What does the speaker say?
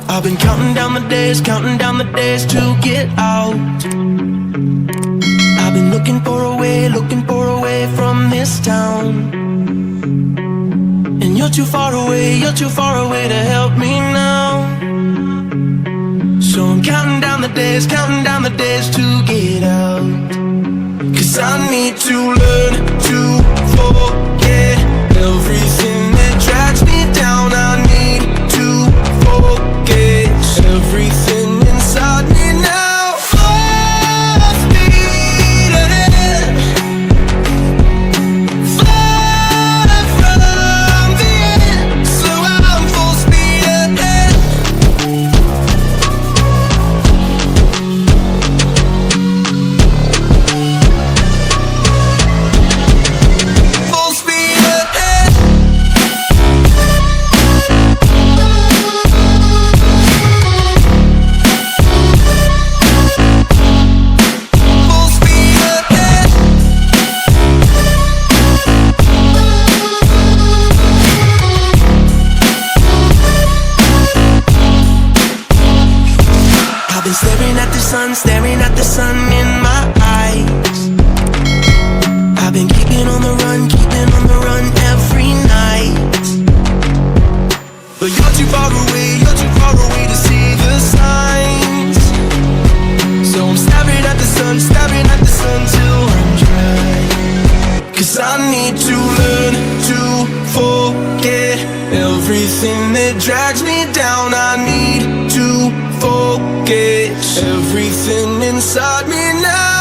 I've been counting down the days to get out. I've been looking for a way from this town. And you're too far away to help me now. So I'm counting down the days to get out. 'Cause I need to learn to forget everything that drags me down. I need to forget everything inside me now. Full speed ahead, far from the end. So I'm full speed ahead. Full speed ahead. Full speed ahead. I've been staring at the sun in my eyes. I've been keeping on the run every night. But you're too far away to see the signs. So I'm staring at the sun till I'm dry. 'Cause I need to learn to forget everything that drags me down. I need to forget everything inside me now.